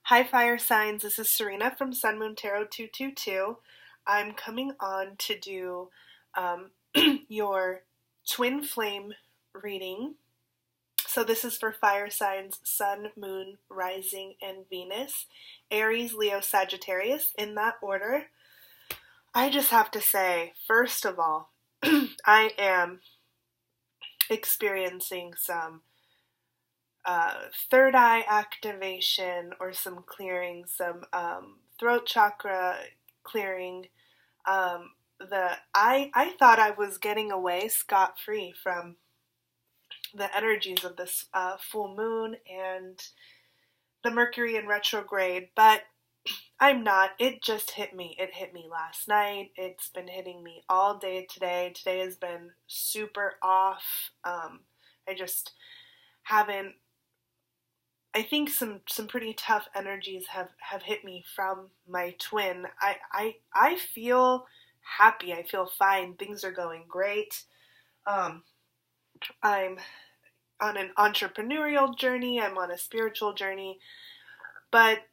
Hi fire signs, this is Serena from Sun Moon Tarot 222. I'm coming on to do your twin flame reading. So this is for fire signs Sun, Moon, Rising, and Venus. Aries, Leo, Sagittarius, in that order. I just have to say, first of all, I am experiencing some third eye activation or some clearing, some throat chakra clearing. I thought I was getting away scot-free from the energies of this full moon and the Mercury in retrograde, but I'm not. It just hit me. It hit me last night. It's been hitting me all day today. Today has been super off. I just haven't. I think some pretty tough energies have hit me from my twin. I feel happy. I feel fine. Things are going great. I'm on an entrepreneurial journey. I'm on a spiritual journey. But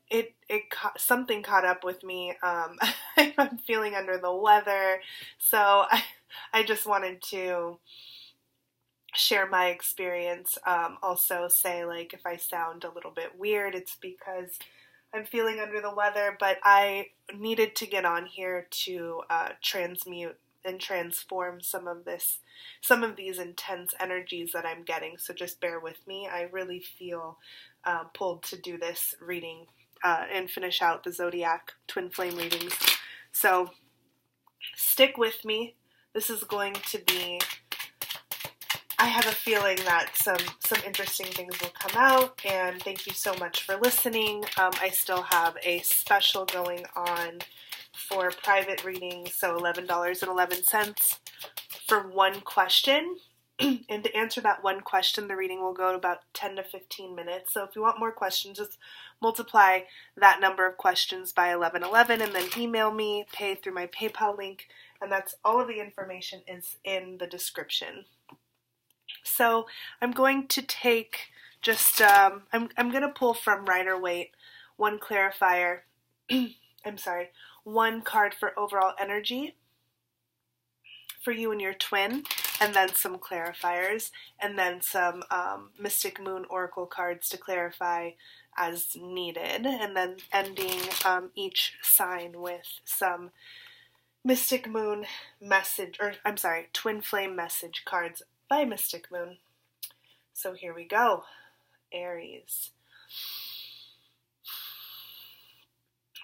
something caught up with me. I'm feeling under the weather. So I just wanted to share my experience. Also say, like, if I sound a little bit weird, it's because I'm feeling under the weather, but I needed to get on here to transmute and transform some of these intense energies that I'm getting. So just bear with me. I really feel pulled to do this reading and finish out the zodiac twin flame readings. So stick with me. This is going to be, I have a feeling that some interesting things will come out, and thank you so much for listening. I still have a special going on for private readings, so $11.11 for one question. And to answer that one question, the reading will go to about 10 to 15 minutes. So if you want more questions, just multiply that number of questions by 1111 and then email me, pay through my PayPal link, and that's all of the information is in the description. So I'm going to take just, I'm going to pull from Rider-Waite one clarifier, one card for overall energy for you and your twin, and then some clarifiers, and then some Mystic Moon Oracle cards to clarify as needed, and then ending each sign with some Mystic Moon message, Twin Flame message cards by Mystic Moon. So here we go. Aries.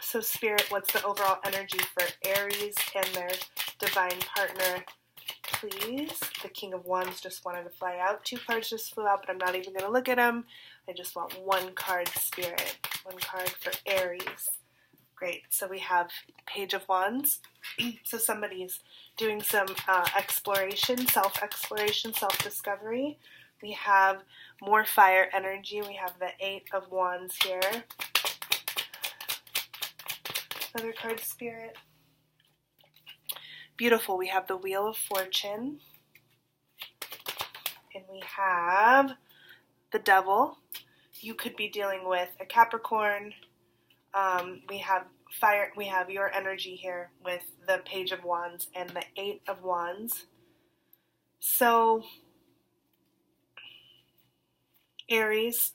So Spirit, what's the overall energy for Aries and their divine partner, please? The King of Wands just wanted to fly out. Two cards just flew out, but I'm not even going to look at them. I just want one card, Spirit. One card for Aries. Great. So we have Page of Wands. So somebody's doing some exploration, self-exploration, self-discovery. We have more fire energy. We have the Eight of Wands here. Another card, Spirit. Beautiful. We have the Wheel of Fortune. And we have the Devil. You could be dealing with a Capricorn. We have fire. We have your energy here with the Page of Wands and the Eight of Wands. So, Aries.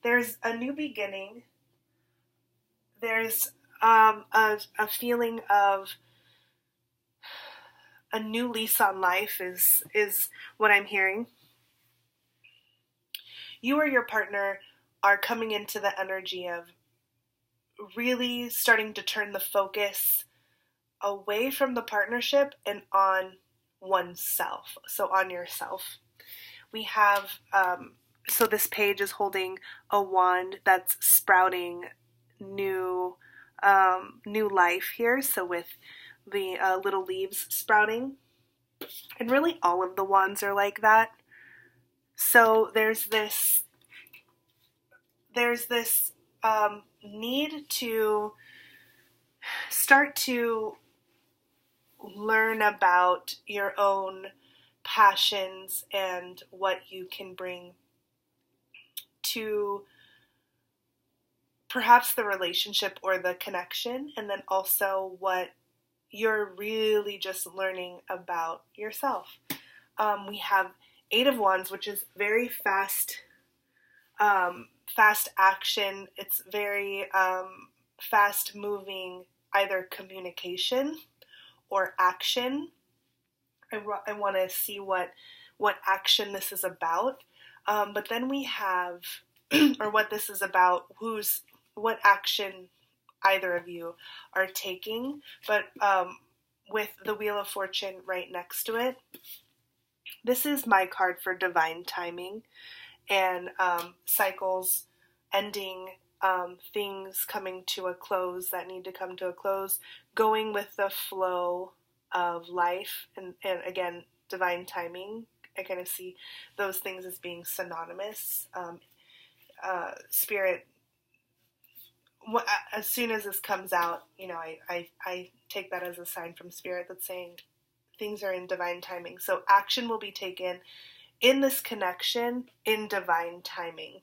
There's a new beginning. There's a feeling of a new lease on life is what I'm hearing. You or your partner are coming into the energy of really starting to turn the focus away from the partnership and on oneself, so on yourself. We have, so this page is holding a wand that's sprouting new life here, so with the little leaves sprouting, and really all of the wands are like that. So there's this need to start to learn about your own passions and what you can bring to perhaps the relationship or the connection, and then also what you're really just learning about yourself. We have Eight of Wands, which is very fast action. It's very fast moving, either communication or action. I want to see what action this is about. But then we have, or what this is about, what action either of you are taking. But with the Wheel of Fortune right next to it, this is my card for divine timing and cycles ending, things coming to a close that need to come to a close, going with the flow of life, and again, divine timing. I kind of see those things as being synonymous. Spirit, as soon as this comes out, I take that as a sign from Spirit that's saying things are in divine timing. So action will be taken in this connection in divine timing.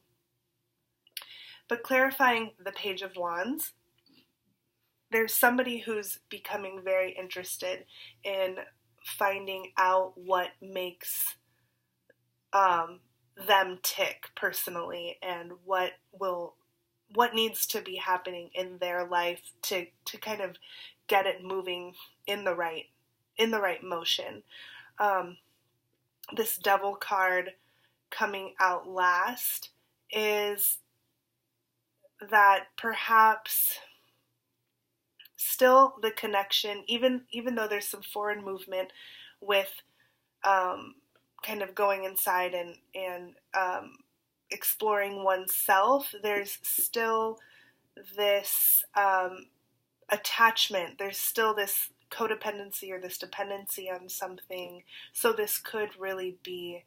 But clarifying the Page of Wands, there's somebody who's becoming very interested in finding out what makes them tick personally, and what needs to be happening in their life to kind of get it moving in the right motion. This Devil card coming out last is that perhaps still the connection, even though there's some foreign movement with kind of going inside and exploring oneself, there's still this attachment, there's still this codependency or this dependency on something. So this could really be,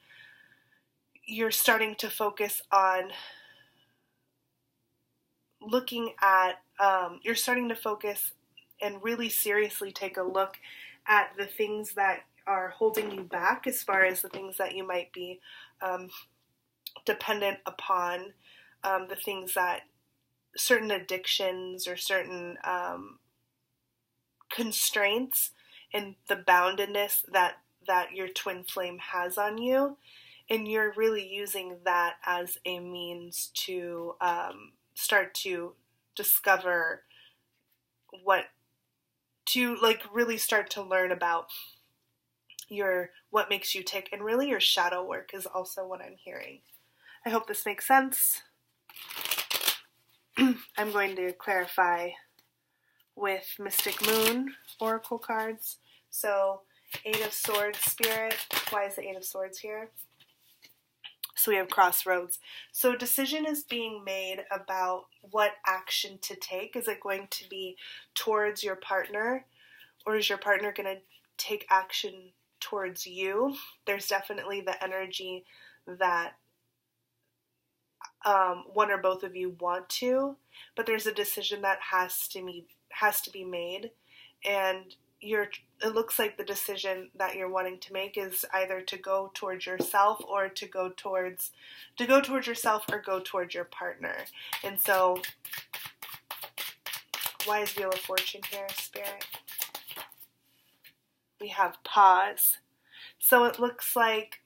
you're starting to focus on looking at, you're starting to focus and really seriously take a look at the things that are holding you back, as far as the things that you might be dependent upon, the things that, certain addictions or certain constraints and the boundedness that your twin flame has on you, and you're really using that as a means to start to discover really start to learn about what makes you tick, and really your shadow work is also what I'm hearing. I hope this makes sense. I'm going to clarify with Mystic Moon Oracle cards. So, Eight of Swords, Spirit. Why is the Eight of Swords here? So we have Crossroads. So a decision is being made about what action to take. Is it going to be towards your partner, or is your partner going to take action towards you? There's definitely the energy that one or both of you want to, but there's a decision that has to be made, and it looks like the decision that you're wanting to make is either to go towards yourself or to go towards yourself or go towards your partner. And so, why is Wheel of Fortune here, Spirit? We have pause. So it looks like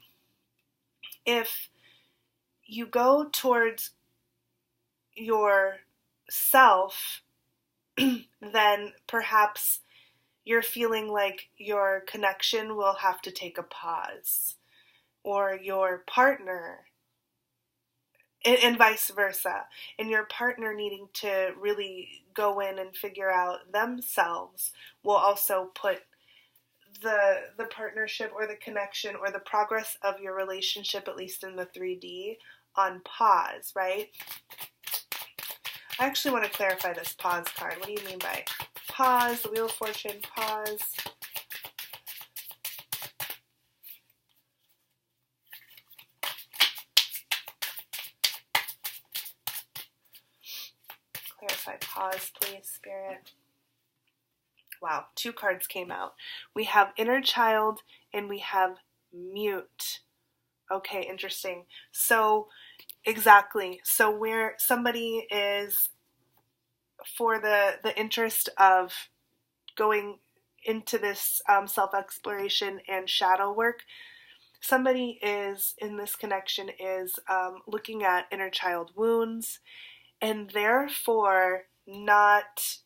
if you go towards yourself, then perhaps you're feeling like your connection will have to take a pause, or your partner, and vice versa, and your partner needing to really go in and figure out themselves will also put the partnership or the connection or the progress of your relationship, at least in the 3D, on pause, right? I actually want to clarify this pause card. What do you mean by pause? The Wheel of Fortune, pause. Clarify pause, please, Spirit. Wow, two cards came out. We have Inner Child and we have mute. Okay, interesting. So, exactly. So where somebody is, for the interest of going into this self-exploration and shadow work, somebody is, in this connection, is looking at inner child wounds, and therefore not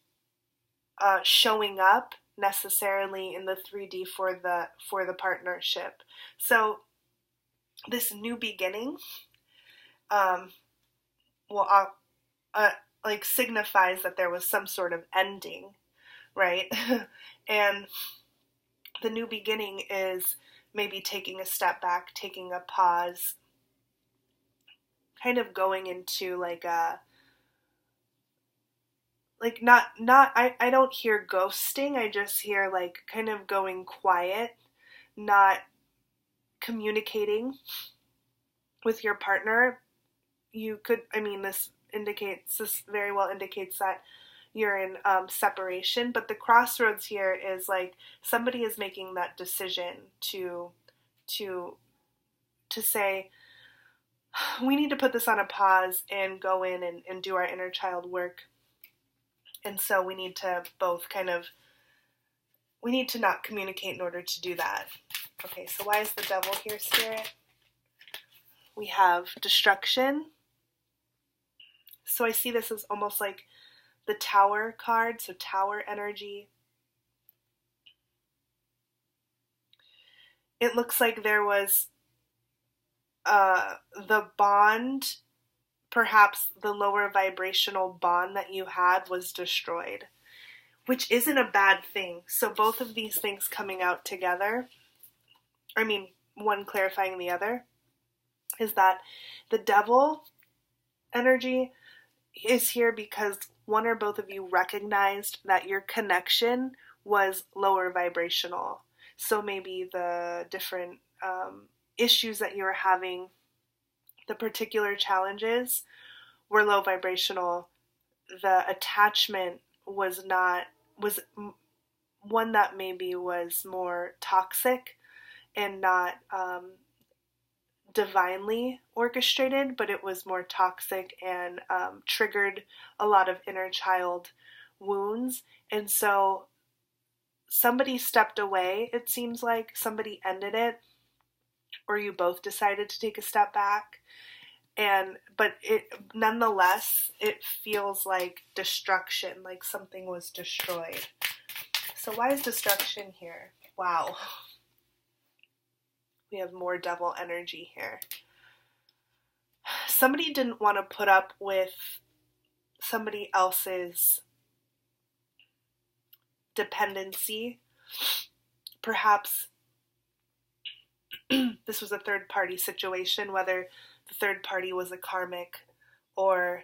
showing up necessarily in the 3D for the partnership. So this new beginning, well, like signifies that there was some sort of ending, right? And the new beginning is maybe taking a step back, taking a pause, kind of going into like a, like not I don't hear ghosting, I just hear like kind of going quiet, not communicating with your partner. You could, I mean, this very well indicates that you're in separation, but the crossroads here is like somebody is making that decision to say, we need to put this on a pause and go in and do our inner child work. And so we need to both we need to not communicate in order to do that. Okay, so why is the devil here, Spirit? We have destruction. So I see this as almost like the Tower card, so Tower energy. It looks like there was the bond, perhaps the lower vibrational bond that you had was destroyed, which isn't a bad thing. So both of these things coming out together, I mean, one clarifying the other, is that the devil energy is here because one or both of you recognized that your connection was lower vibrational. So maybe the different issues that you were having, the particular challenges, were low vibrational. The attachment was one that maybe was more toxic and not divinely orchestrated, but it was more toxic and triggered a lot of inner child wounds. And so somebody stepped away, it seems like somebody ended it, or you both decided to take a step back. But nonetheless, it feels like destruction, like something was destroyed. So why is destruction here? Wow. We have more devil energy here. Somebody didn't want to put up with somebody else's dependency. Perhaps this was a third party situation, whether the third party was a karmic or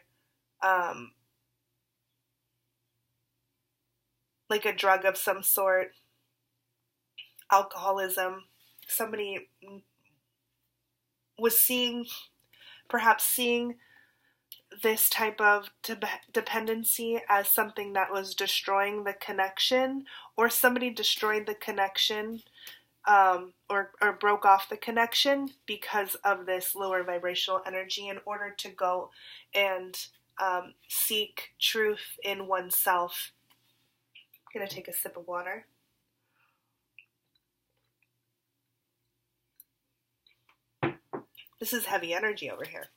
like a drug of some sort, alcoholism. Somebody was perhaps seeing this type of dependency as something that was destroying the connection, or somebody destroyed the connection or broke off the connection because of this lower vibrational energy in order to go and seek truth in oneself. I'm going to take a sip of water. This is heavy energy over here.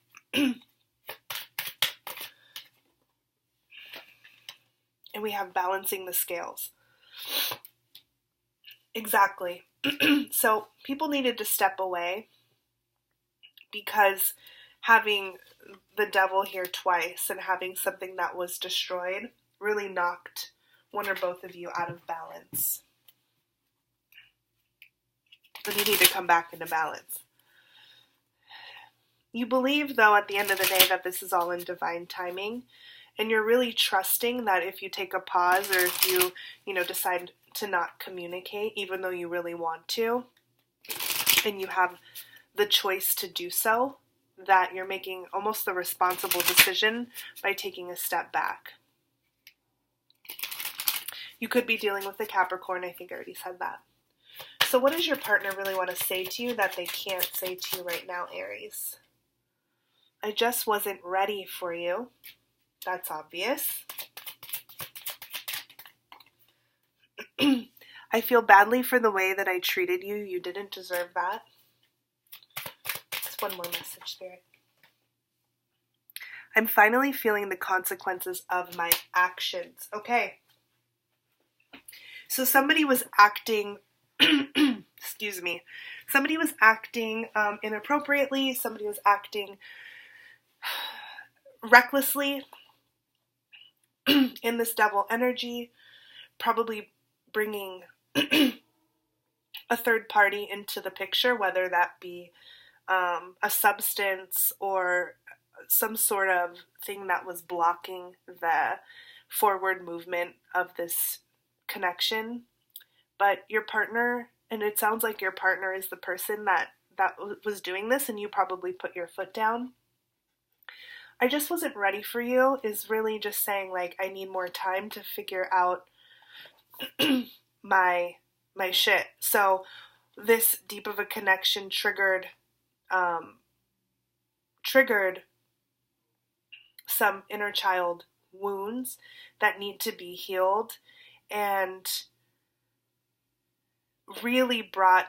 And we have balancing the scales. Exactly. So people needed to step away because having the devil here twice and having something that was destroyed really knocked one or both of you out of balance. And you need to come back into balance. You believe, though, at the end of the day that this is all in divine timing, and you're really trusting that if you take a pause or if you decide to not communicate, even though you really want to, and you have the choice to do so, that you're making almost the responsible decision by taking a step back. You could be dealing with a Capricorn. I think I already said that. So what does your partner really want to say to you that they can't say to you right now, Aries? I just wasn't ready for you. That's obvious. I feel badly for the way that I treated you. You didn't deserve that. Just one more message, Spirit. I'm finally feeling the consequences of my actions. Okay. So somebody was acting, excuse me, somebody was acting inappropriately. Somebody was acting recklessly in this devil energy, probably bringing a third party into the picture, whether that be a substance or some sort of thing that was blocking the forward movement of this connection. But your partner, and it sounds like your partner is the person that was doing this, and you probably put your foot down. I just wasn't ready for you is really just saying, like, I need more time to figure out my shit. So this deep of a connection triggered some inner child wounds that need to be healed, and really brought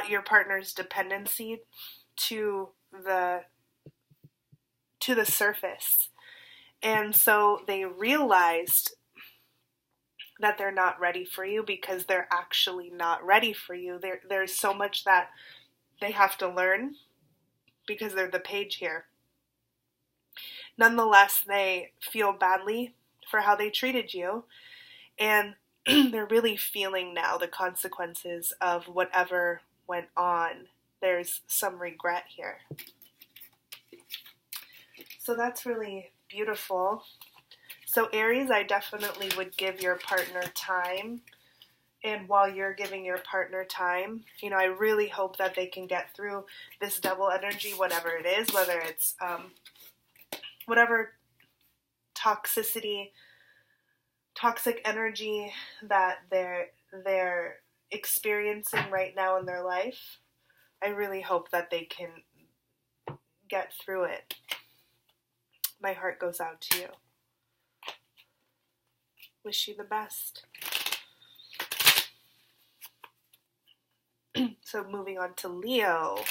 your partner's dependency to the surface. And so they realized that they're not ready for you because they're actually not ready for you. There's so much that they have to learn because they're the page here. Nonetheless, they feel badly for how they treated you, and they're really feeling now the consequences of whatever went on. There's some regret here. So that's really beautiful. So Aries, I definitely would give your partner time. And while you're giving your partner time, I really hope that they can get through this devil energy, whatever it is, whether it's whatever toxic energy that they're experiencing right now in their life. I really hope that they can get through it. My heart goes out to you. Wish you the best. So moving on to Leo.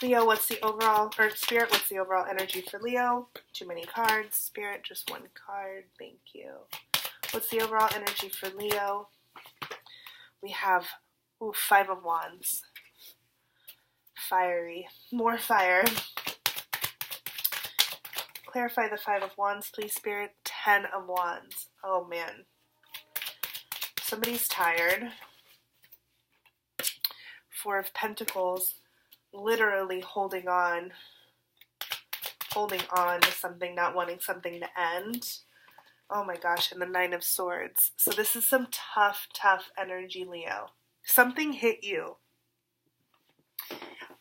Leo, what's the overall, or Spirit, what's the overall energy for Leo? Too many cards. Spirit, just one card. Thank you. What's the overall energy for Leo? We have, Five of Wands. Fiery. More fire. Clarify the Five of Wands, please, Spirit. 10 of Wands. Oh, man. Somebody's tired. Four of Pentacles. Literally holding on to something, not wanting something to end. Oh my gosh, and the Nine of Swords. So this is some tough energy, Leo. Something hit you.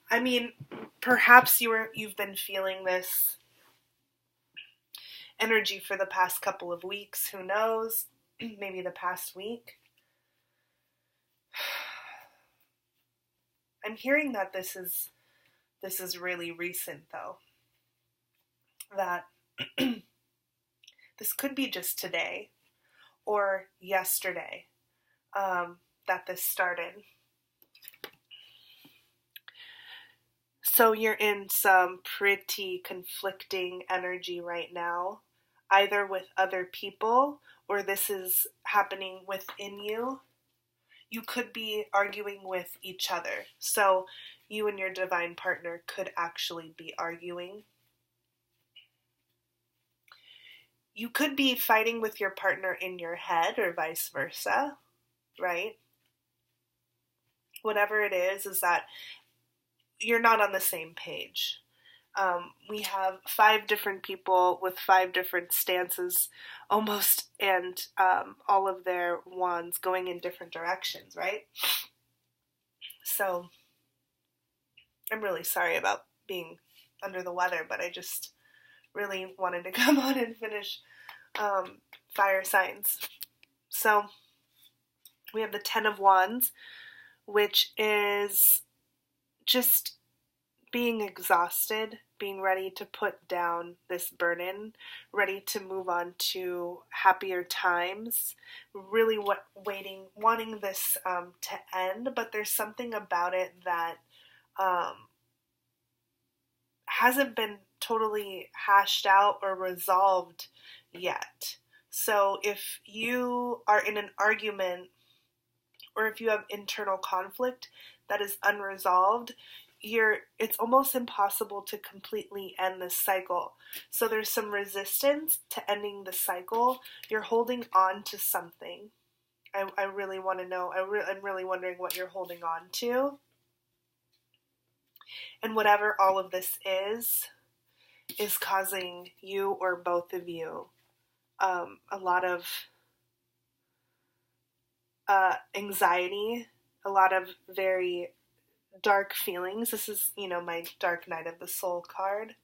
I mean, perhaps you've been feeling this energy for the past couple of weeks. Who knows? Maybe the past week. I'm hearing that this is really recent, though. That this could be just today or yesterday that this started. So you're in some pretty conflicting energy right now, either with other people or this is happening within you. You could be arguing with each other. So you and your divine partner could actually be arguing. You could be fighting with your partner in your head or vice versa, right? Whatever it is that you're not on the same page. We have 5 different people with 5 different stances almost, and all of their wands going in different directions, right? So I'm really sorry about being under the weather, but I just really wanted to come on and finish fire signs. So we have the 10 of Wands, which is just being exhausted, being ready to put down this burden, ready to move on to happier times, really wanting this to end, but there's something about it that hasn't been totally hashed out or resolved yet. So if you are in an argument or if you have internal conflict that is unresolved, it's almost impossible to completely end this cycle. So there's some resistance to ending the cycle. You're holding on to something. I really want to know. I'm really wondering what you're holding on to. And whatever all of this is causing you or both of you a lot of anxiety, a lot of very dark feelings. This is, my Dark Night of the Soul card.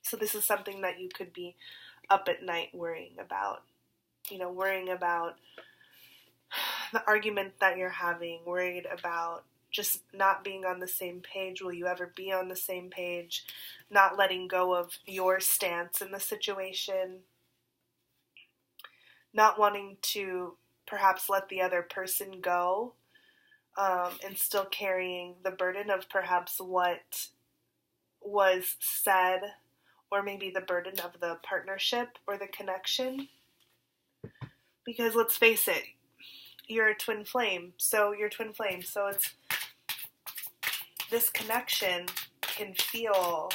So this is something that you could be up at night worrying about. Worrying about the argument that you're having, worried about just not being on the same page. Will you ever be on the same page? Not letting go of your stance in the situation. Not wanting to perhaps let the other person go. And still carrying the burden of perhaps what was said, or maybe the burden of the partnership or the connection. Because let's face it, you're a twin flame, so it's this connection can feel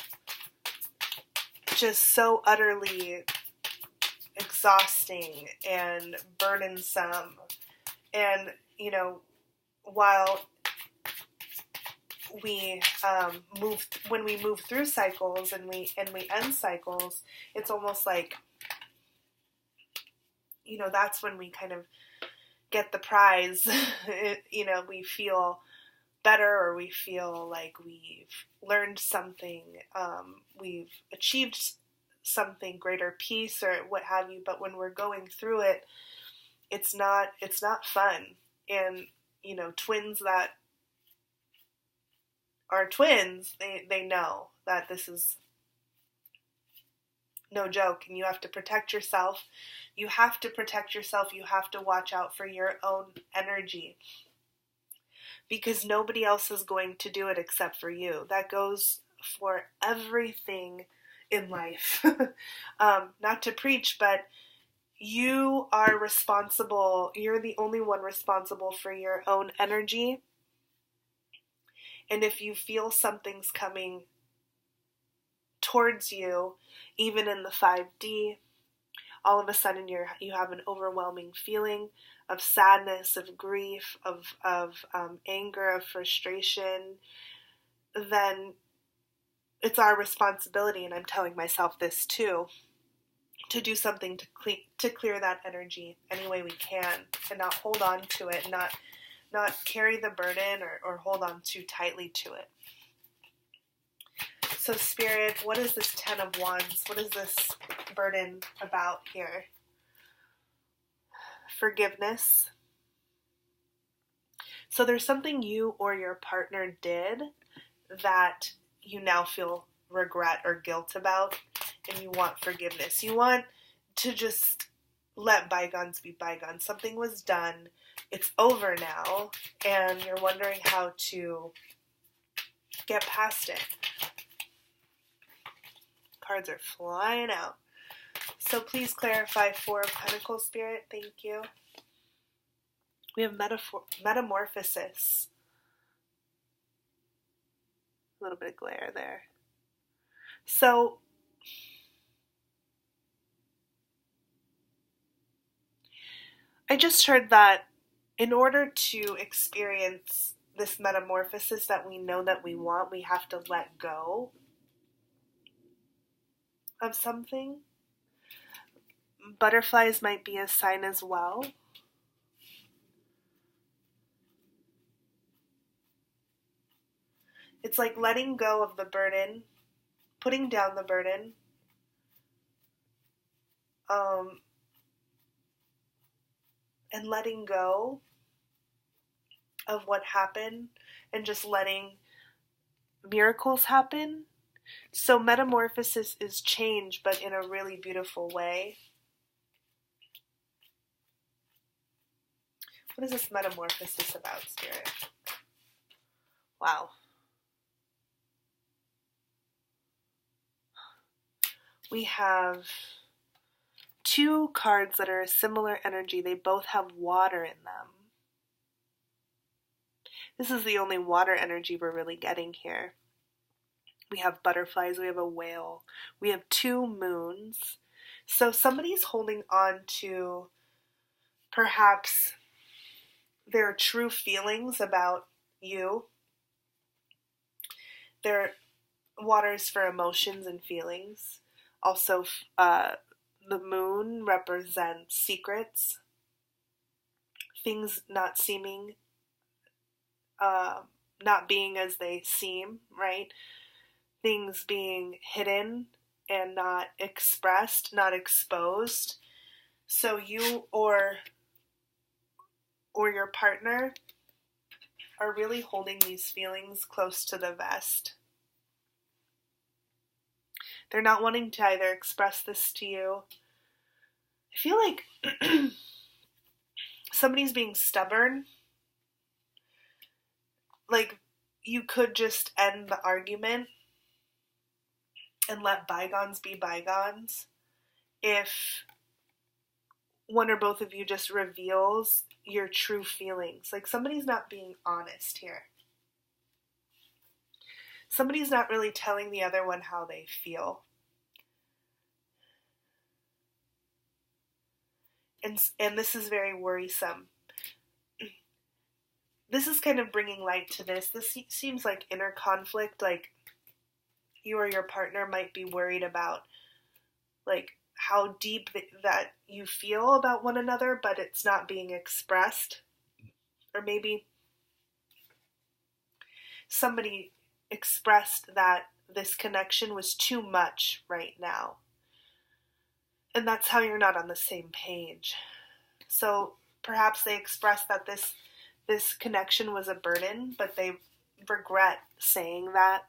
just so utterly exhausting and burdensome. And, while we when we move through cycles and we end cycles, it's almost like, that's when we kind of get the prize. We feel better, or we feel like we've learned something, we've achieved something, greater peace or what have you. But when we're going through it, it's not fun. And twins that are twins, they know that this is no joke, and you have to protect yourself. You have to protect yourself. You have to watch out for your own energy, because nobody else is going to do it except for you. That goes for everything in life. Not to preach, but you are responsible. You're the only one responsible for your own energy. And if you feel something's coming towards you, even in the 5D, all of a sudden you have an overwhelming feeling of sadness, of grief, of anger, of frustration, then it's our responsibility, and I'm telling myself this too, to do something to clear that energy any way we can, and not hold on to it, not carry the burden or hold on too tightly to it. So Spirit, what is this 10 of Wands? What is this burden about here? Forgiveness. So there's something you or your partner did that you now feel regret or guilt about, and you want forgiveness. You want to just let bygones be bygones. Something was done. It's over now, and you're wondering how to get past it. Cards are flying out. So please clarify 4 of Pentacles, Spirit. Thank you. We have metamorphosis. A little bit of glare there. So I just heard that in order to experience this metamorphosis that we know that we want, we have to let go of something. Butterflies might be a sign as well. It's like letting go of the burden, putting down the burden, and letting go of what happened and just letting miracles happen. So metamorphosis is change, but in a really beautiful way. What is this metamorphosis about, Spirit? Wow. We have two cards that are a similar energy. They both have water in them. This is the only water energy we're really getting here. We have butterflies, we have a whale, we have two moons. So somebody's holding on to perhaps their true feelings about you. Their waters for emotions and feelings. Also, the moon represents secrets, things not seeming, not being as they seem, right? Things being hidden and not expressed, not exposed. So you or your partner are really holding these feelings close to the vest. They're not wanting to either express this to you. I feel like somebody's being stubborn. Like, you could just end the argument and let bygones be bygones if one or both of you just reveals your true feelings. Like, somebody's not being honest here. Somebody's not really telling the other one how they feel. And this is very worrisome. This is kind of bringing light to this. This seems like inner conflict, like you or your partner might be worried about, like, how deep that you feel about one another, but it's not being expressed. Or maybe somebody expressed that this connection was too much right now. And that's how you're not on the same page. So perhaps they expressed that this connection was a burden, but they regret saying that.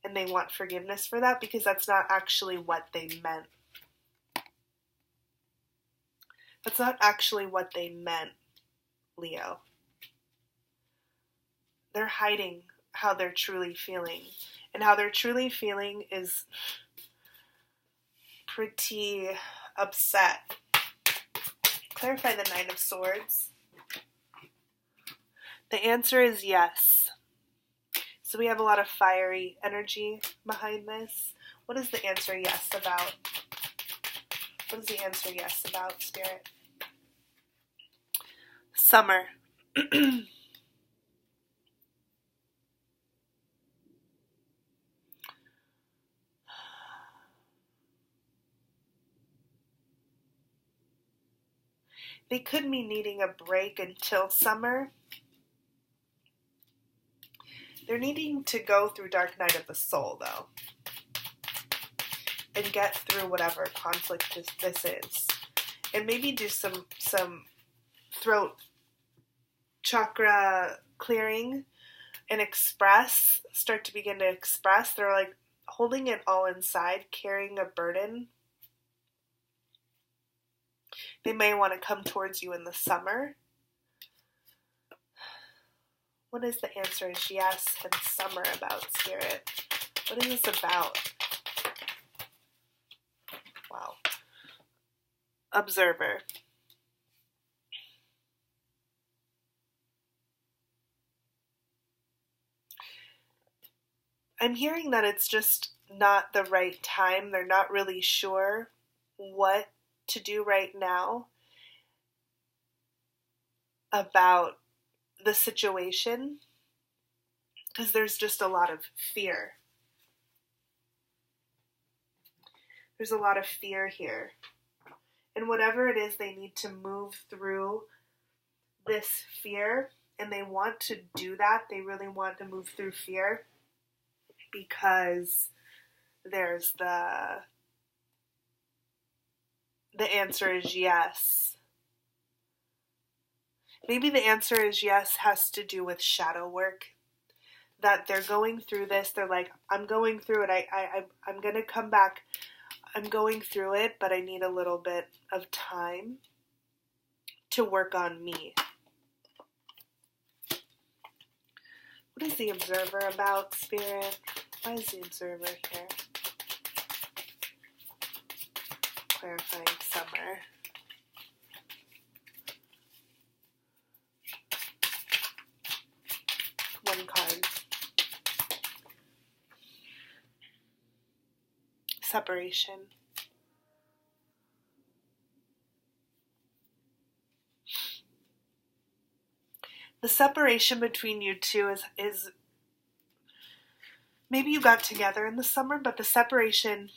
And they want forgiveness for that because that's not actually what they meant. That's not actually what they meant, Leo. They're hiding how they're truly feeling. And how they're truly feeling is pretty upset. Clarify the Nine of Swords. The answer is yes. So we have a lot of fiery energy behind this. What is the answer yes about? What is the answer yes about, Spirit? Summer. They could be needing a break until summer. They're needing to go through Dark Night of the Soul, though, and get through whatever conflict this is. And maybe do some throat chakra clearing and start to begin to express. They're like holding it all inside, carrying a burden. They may want to come towards you in the summer. What is the answer? Is yes and summer about, Spirit? What is this about? Wow. Observer. I'm hearing that it's just not the right time. They're not really sure what to do right now about the situation because there's just a lot of fear. There's a lot of fear here. And whatever it is, they need to move through this fear And they want to do that. They really want to move through fear because there's the answer is yes. Maybe the answer is yes has to do with shadow work. That they're going through this. They're like, I'm going through it. I'm going to come back. I'm going through it, but I need a little bit of time to work on me. What is the observer about, Spirit? Why is the observer here? Clarifying summer. One card. Separation. The separation between you two is maybe you got together in the summer, but the separation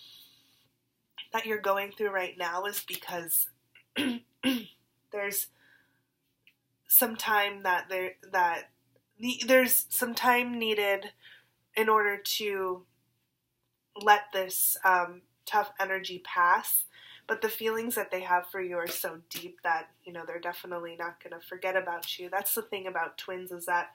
that you're going through right now is because there's some time there's some time needed in order to let this tough energy pass. But the feelings that they have for you are so deep that, they're definitely not going to forget about you. That's the thing about twins, is that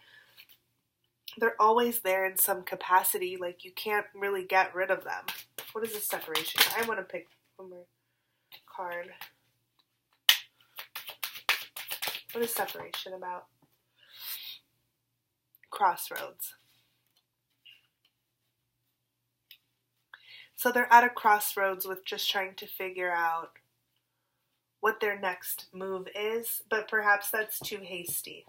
they're always there in some capacity. Like, you can't really get rid of them. What is this separation? I want to pick one more card. What is separation about? Crossroads. So they're at a crossroads with just trying to figure out what their next move is, but perhaps that's too hasty.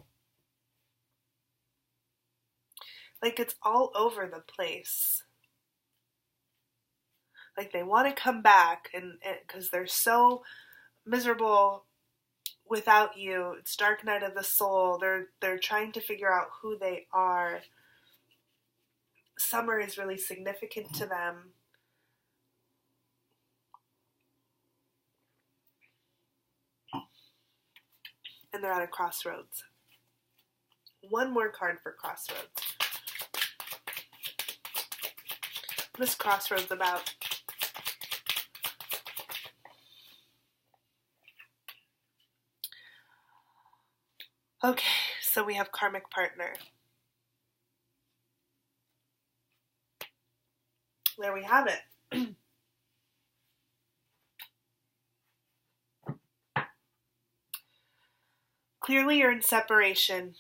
Like, it's all over the place. Like, they want to come back and because they're so miserable without you. It's dark night of the soul. They're trying to figure out who they are. Summer is really significant to them. And they're at a crossroads. One more card for crossroads. What is crossroads about? Okay, so we have karmic partner. There we have it. Clearly you're in separation.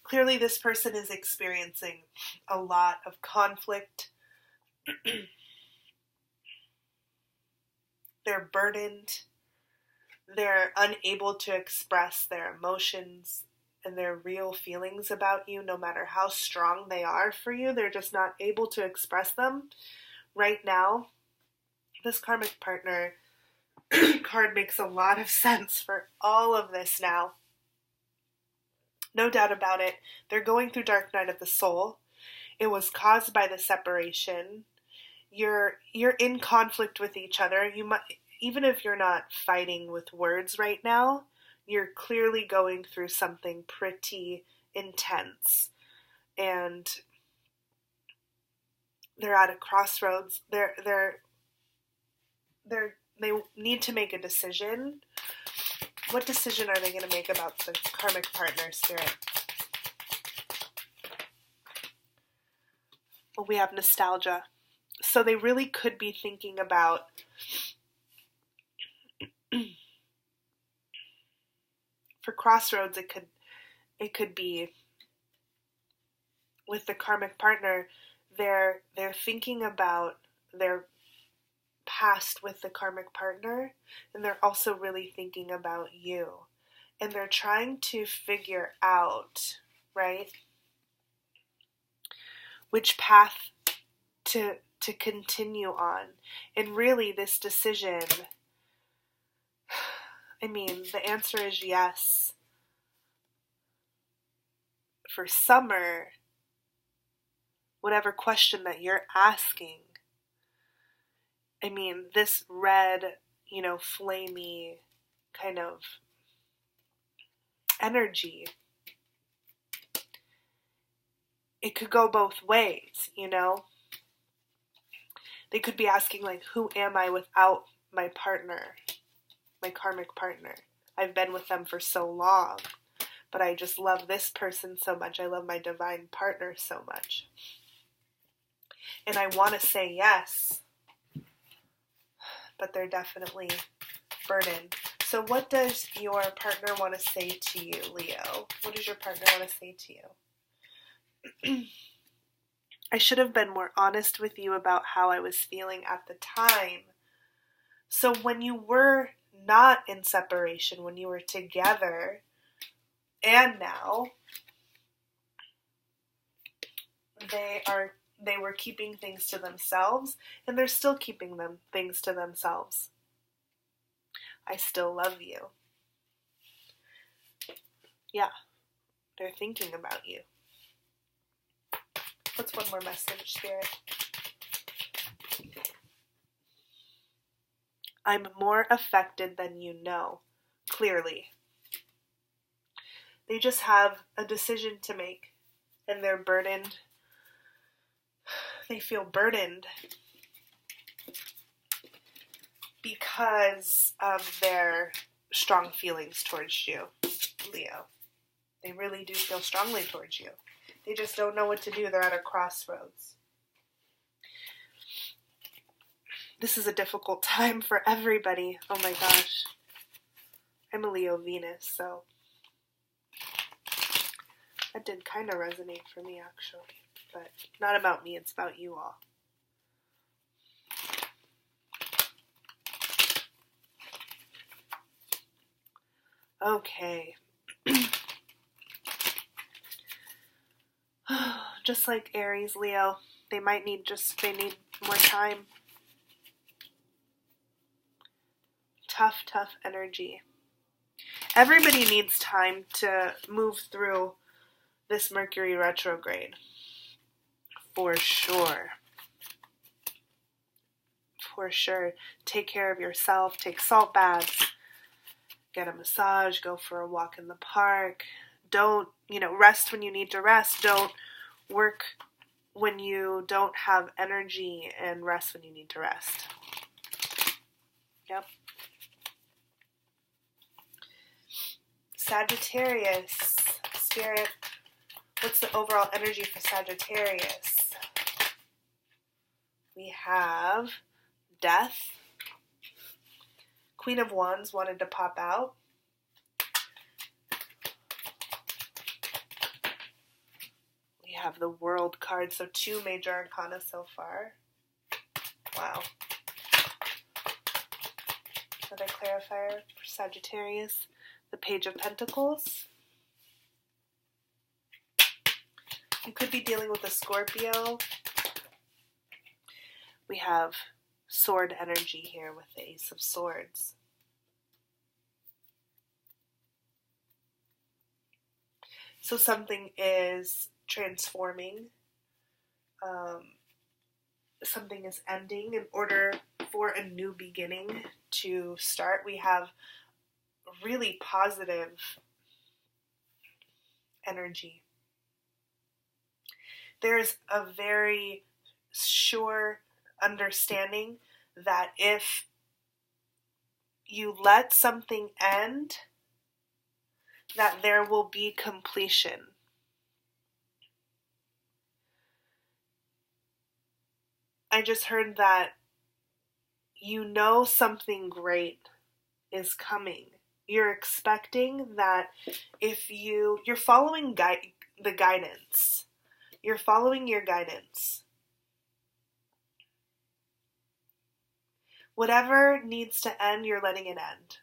Clearly this person is experiencing a lot of conflict. They're burdened. They're unable to express their emotions and their real feelings about you, no matter how strong they are for you. They're just not able to express them right now. This karmic partner card makes a lot of sense for all of this now. No doubt about it. They're going through dark night of the soul. It was caused by the separation. You're in conflict with each other. You might, even if you're not fighting with words right now, you're clearly going through something pretty intense. And they're at a crossroads. They need to make a decision. What decision are they going to make about the karmic partner, Spirit? Well, we have nostalgia. So they really could be thinking about for crossroads, it could be with the karmic partner, they're thinking about their past with the karmic partner, and they're also really thinking about you. And they're trying to figure out, right, which path to continue on. And really this decision, I mean, the answer is yes. For summer, whatever question that you're asking, I mean, this red, flamey kind of energy. It could go both ways, you know? They could be asking, like, who am I without my partner, my karmic partner? I've been with them for so long, but I just love this person so much. I love my divine partner so much. And I want to say yes, but they're definitely burdened. So what does your partner want to say to you, Leo? What does your partner want to say to you? I should have been more honest with you about how I was feeling at the time. So when you were not in separation, when you were together, and now, they were keeping things to themselves, and they're still keeping things to themselves. I still love you. Yeah, they're thinking about you. What's one more message, Spirit? I'm more affected than you know, clearly. They just have a decision to make, and they're burdened. They feel burdened because of their strong feelings towards you, Leo. They really do feel strongly towards you. They just don't know what to do. They're at a crossroads. This is a difficult time for everybody. Oh my gosh. I'm a Leo Venus, so that did kind of resonate for me, actually. But not about me, it's about you all. Okay. Just like Aries, Leo, they need more time. Tough energy. Everybody needs time to move through this Mercury retrograde. For sure. For sure. Take care of yourself. Take salt baths. Get a massage. Go for a walk in the park. Don't, rest when you need to rest. Don't work when you don't have energy, and rest when you need to rest. Yep. Sagittarius. Spirit, what's the overall energy for Sagittarius? We have Death. Queen of Wands wanted to pop out. We have the World card, so 2 major arcana so far. Wow. Another clarifier for Sagittarius. The Page of Pentacles. You could be dealing with a Scorpio. We have sword energy here with the Ace of Swords. So something is transforming. Something is ending in order for a new beginning to start. We have really positive energy. There's a very sure understanding that if you let something end, that there will be completion. I just heard that something great is coming. You're expecting that if you're following the guidance. You're following your guidance. Whatever needs to end, you're letting it end.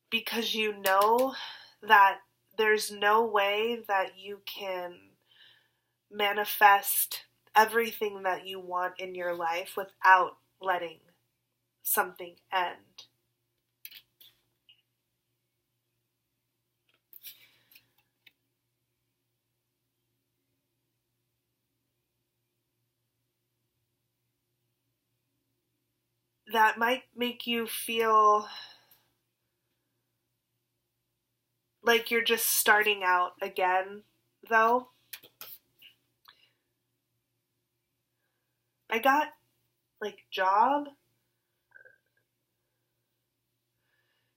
Because you know that there's no way that you can manifest everything that you want in your life without letting something end. That might make you feel like you're just starting out again, though. I got, like, job,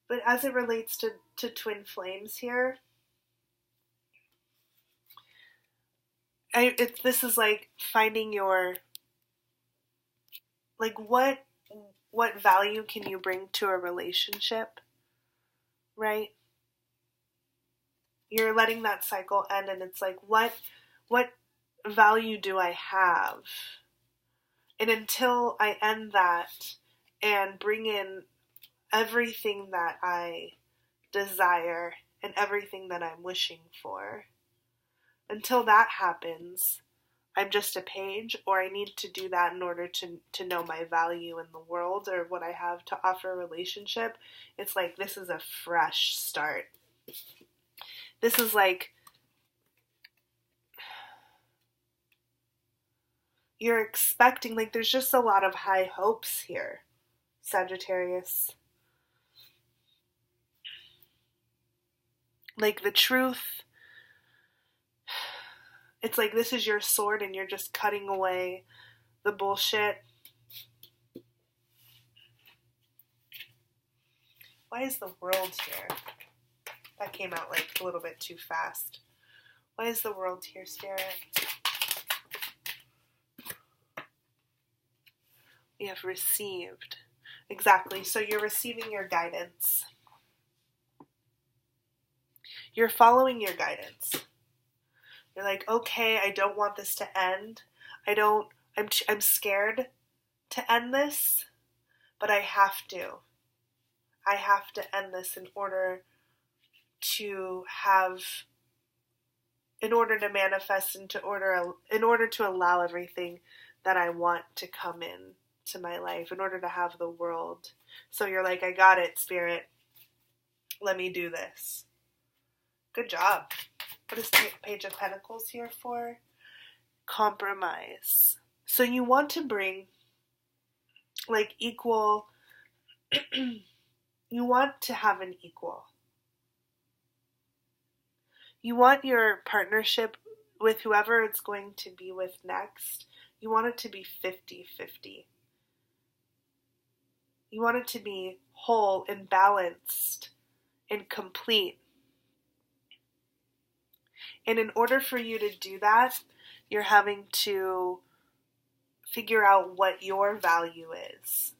but as it relates to twin flames here, this is like finding your, like, what value can you bring to a relationship, right? You're letting that cycle end, and it's like, what value do I have? And until I end that and bring in everything that I desire and everything that I'm wishing for, until that happens, I'm just a page, or I need to do that in order to know my value in the world or what I have to offer a relationship. It's like, this is a fresh start. This is like, you're expecting, like, there's just a lot of high hopes here, Sagittarius. Like, the truth, it's like this is your sword and you're just cutting away the bullshit. Why is the world here? That came out like a little bit too fast. Why is the world here, Spirit? We have received. Exactly. So you're receiving your guidance. You're following your guidance. You're like, okay, I don't want this to end. I'm scared to end this, but I have to. I have to end this in order to manifest, and in order to allow everything that I want to come in to my life, in order to have the world. So you're like, I got it, Spirit. Let me do this. Good job. What is Page of Pentacles here for? Compromise. So you want to bring, like, equal, you want to have an equal. You want your partnership with whoever it's going to be with next, you want it to be 50-50. You want it to be whole and balanced and complete. And in order for you to do that, you're having to figure out what your value is.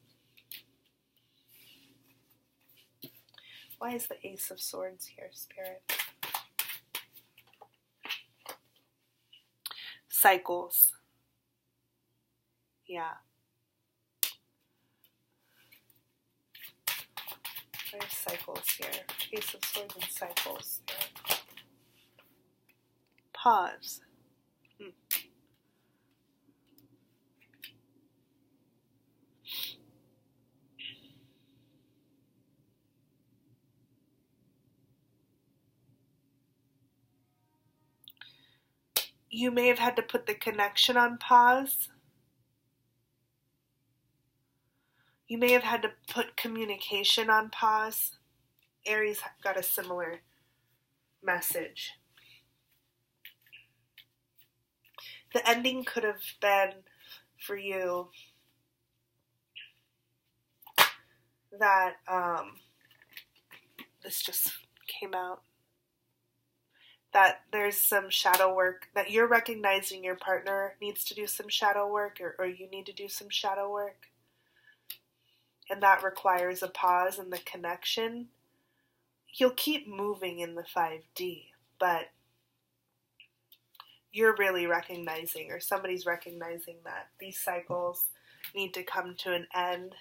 Why is the Ace of Swords here, Spirit? Cycles. Yeah. There's cycles here. Ace of Swords and cycles here. Pause. You may have had to put the connection on pause. You may have had to put communication on pause. Aries got a similar message. The ending could have been for you that this just came out, that there's some shadow work, that you're recognizing your partner needs to do some shadow work, or you need to do some shadow work, and that requires a pause in the connection. You'll keep moving in the 5D, but you're really recognizing, or somebody's recognizing, that these cycles need to come to an end.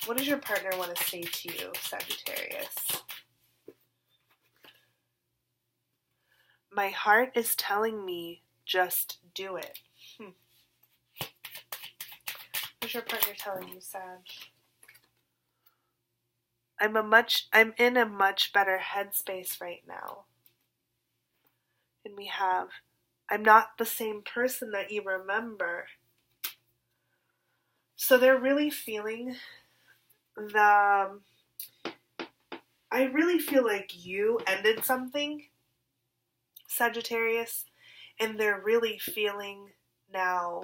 What does your partner want to say to you, Sagittarius? My heart is telling me just do it. What's your partner telling you, Sag? I'm in a much better headspace right now. And we have, I'm not the same person that you remember. So they're really feeling the I really feel like you ended something, Sagittarius, and they're really feeling now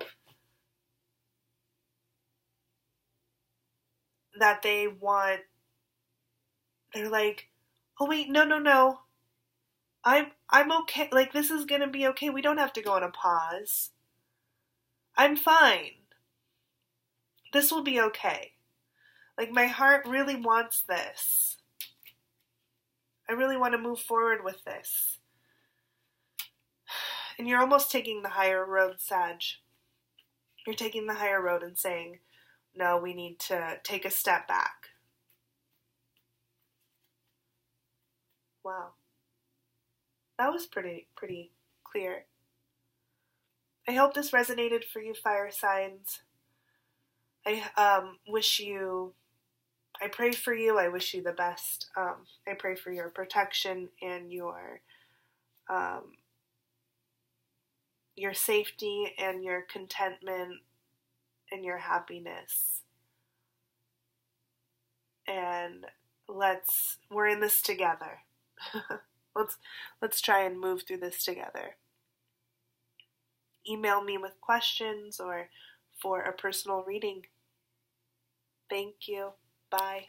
that they're like, oh wait, no. I'm okay. Like, this is gonna be okay. We don't have to go on a pause. I'm fine. This will be okay. Like, my heart really wants this. I really want to move forward with this. And you're almost taking the higher road, Sag. You're taking the higher road and saying, no, we need to take a step back. Wow. That was pretty clear. I hope this resonated for you, fire signs. I pray for you. I wish you the best. I pray for your protection and your safety and your contentment and your happiness. And we're in this together. Let's try and move through this together. Email me with questions or for a personal reading. Thank you. Bye.